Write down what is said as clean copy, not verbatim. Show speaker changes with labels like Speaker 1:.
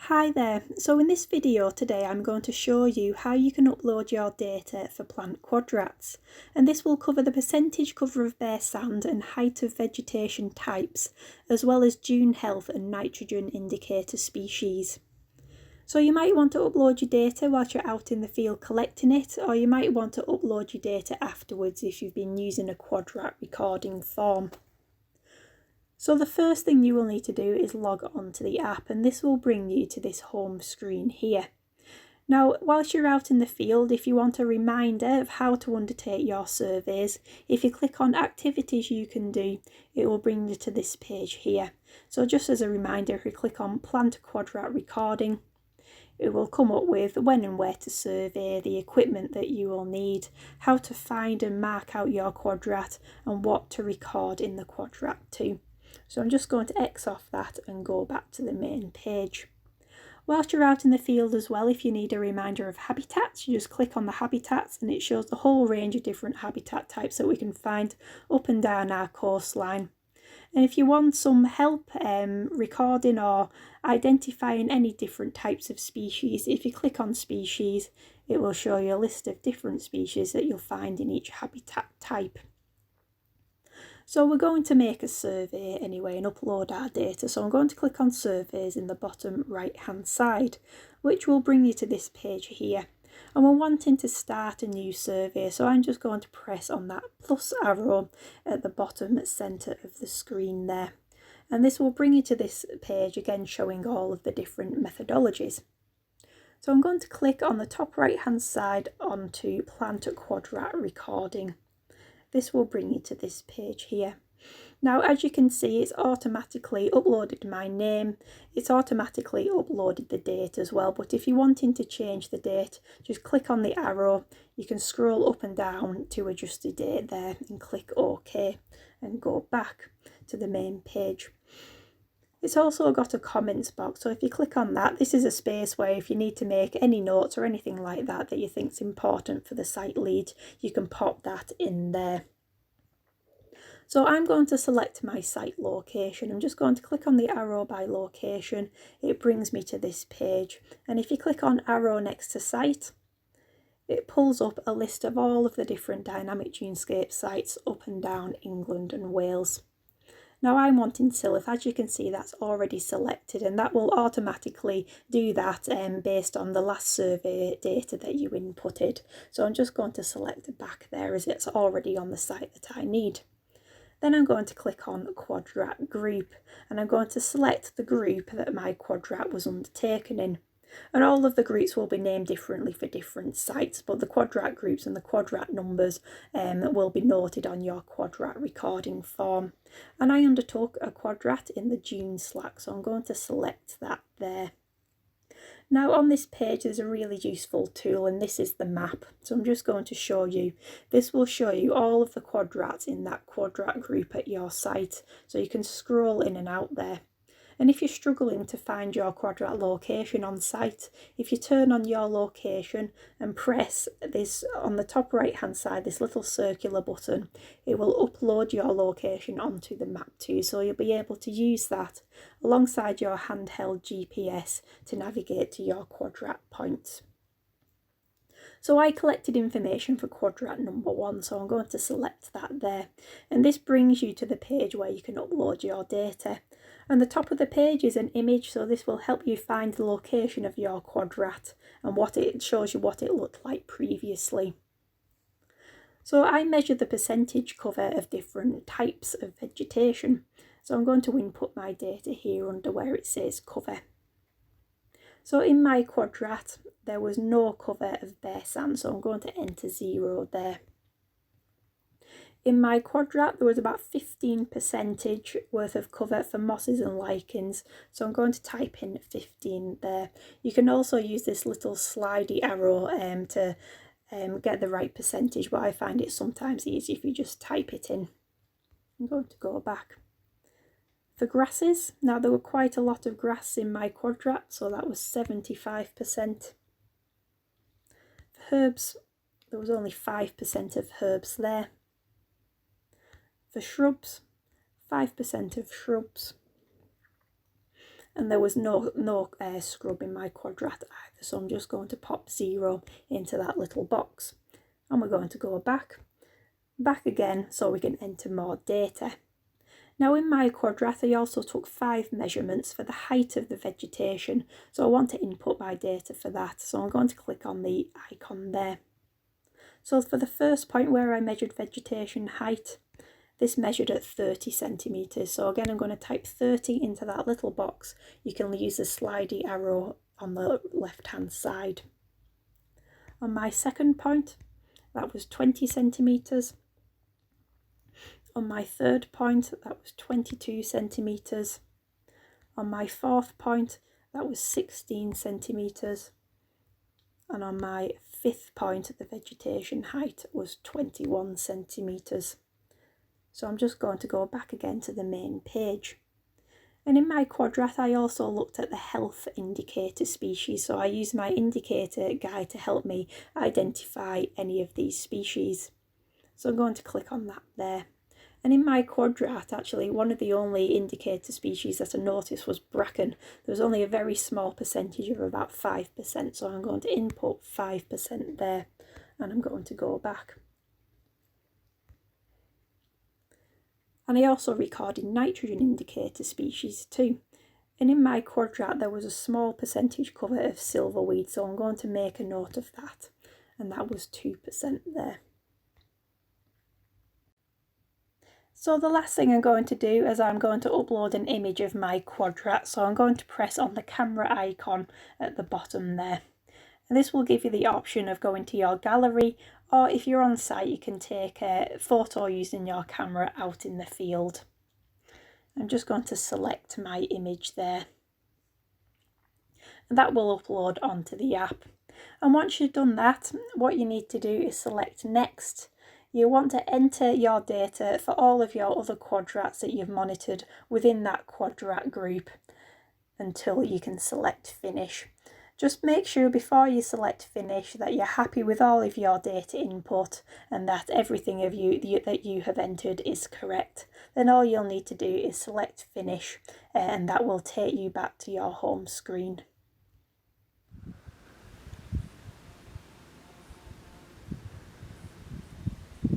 Speaker 1: Hi there, so in this video today I'm going to show you how you can upload your data for plant quadrats, and this will cover the percentage cover of bare sand and height of vegetation types, as well as dune health and nitrogen indicator species. So you might want to upload your data whilst you're out in the field collecting it, or you might want to upload your data afterwards if you've been using a quadrat recording form. So the first thing you will need to do is log on to the app, and this will bring you to this home screen here. Now, whilst you're out in the field, if you want a reminder of how to undertake your surveys, if you click on activities you can do, it will bring you to this page here. So just as a reminder, if you click on plant quadrat recording, it will come up with when and where to survey, the equipment that you will need, how to find and mark out your quadrat, and what to record in the quadrat too. So I'm just going to X off that and go back to the main page. Whilst you're out in the field as well, if you need a reminder of habitats, you just click on the habitats and it shows the whole range of different habitat types that we can find up and down our coastline. And if you want some help recording or identifying any different types of species, if you click on species, it will show you a list of different species that you'll find in each habitat type. So we're going to make a survey anyway and upload our data. So I'm going to click on surveys in the bottom right hand side, which will bring you to this page here. And we're wanting to start a new survey, so I'm just going to press on that plus arrow at the bottom centre of the screen there. And this will bring you to this page again showing all of the different methodologies. So I'm going to click on the top right hand side onto plant quadrat recording. This will bring you to this page here. Now, as you can see, it's automatically uploaded my name, it's automatically uploaded the date as well, but if you're wanting to change the date, just click on the arrow, you can scroll up and down to adjust the date there and click OK and go back to the main page. It's also got a comments box, so if you click on that, this is a space where if you need to make any notes or anything like that that you think is important for the site lead, you can pop that in there. So I'm going to select my site location. I'm just going to click on the arrow by location. It brings me to this page, and if you click on arrow next to site, it pulls up a list of all of the different dynamic dunescape sites up and down England and Wales. Now I'm wanting Silith. As you can see, that's already selected, and that will automatically do that based on the last survey data that you inputted. So I'm just going to select back there as it's already on the site that I need. Then I'm going to click on quadrat group, and I'm going to select the group that my quadrat was undertaken in. And all of the groups will be named differently for different sites, but the quadrat groups and the quadrat numbers will be noted on your quadrat recording form. And I undertook a quadrat in the dune slack, so I'm going to select that there. Now on this page there's a really useful tool, and this is the map. So I'm just going to show you. This will show you all of the quadrats in that quadrat group at your site, so you can scroll in and out there. And if you're struggling to find your quadrat location on site, if you turn on your location and press this on the top right hand side, this little circular button, it will upload your location onto the map too, so you'll be able to use that alongside your handheld GPS to navigate to your quadrat points. So I collected information for quadrat number 1, so I'm going to select that there, and this brings you to the page where you can upload your data. And the top of the page is an image, so this will help you find the location of your quadrat, and it shows you what it looked like previously. So I measured the percentage cover of different types of vegetation. So I'm going to input my data here under where it says cover. So in my quadrat, there was no cover of bare sand, so I'm going to enter 0 there. In my quadrat, there was about 15% worth of cover for mosses and lichens, so I'm going to type in 15 there. You can also use this little slidey arrow to get the right percentage, but I find it sometimes easier if you just type it in. I'm going to go back. For grasses, now there were quite a lot of grass in my quadrat, so that was 75%. For herbs, there was only 5% of herbs there. For shrubs, 5% of shrubs. and there was no scrub in my quadrat either, so I'm just going to pop 0 into that little box, and we're going to go back again so we can enter more data. Now in my quadrat I also took 5 measurements for the height of the vegetation, so I want to input my data for that, so I'm going to click on the icon there. So for the first point where I measured vegetation height, this measured at 30 centimetres, so again I'm going to type 30 into that little box. You can use the slidey arrow on the left hand side. On my second point, that was 20 centimetres. On my third point, that was 22 centimetres. On my fourth point, that was 16 centimetres. And on my fifth point, the vegetation height was 21 centimetres. So I'm just going to go back again to the main page. And in my quadrat, I also looked at the health indicator species. So I used my indicator guide to help me identify any of these species. So I'm going to click on that there. And in my quadrat, actually, one of the only indicator species that I noticed was bracken. There was only a very small percentage of about 5%, so I'm going to input 5% there, and I'm going to go back. And I also recorded nitrogen indicator species too. And in my quadrat, there was a small percentage cover of silverweed, so I'm going to make a note of that, and that was 2% there. So the last thing I'm going to do is I'm going to upload an image of my quadrat. So I'm going to press on the camera icon at the bottom there. And this will give you the option of going to your gallery, or if you're on site you can take a photo using your camera out in the field. I'm just going to select my image there. And that will upload onto the app. And once you've done that, what you need to do is select next. You want to enter your data for all of your other quadrats that you've monitored within that quadrat group until you can select finish. Just make sure before you select finish that you're happy with all of your data input and that everything that you have entered is correct. Then all you'll need to do is select finish, and that will take you back to your home screen.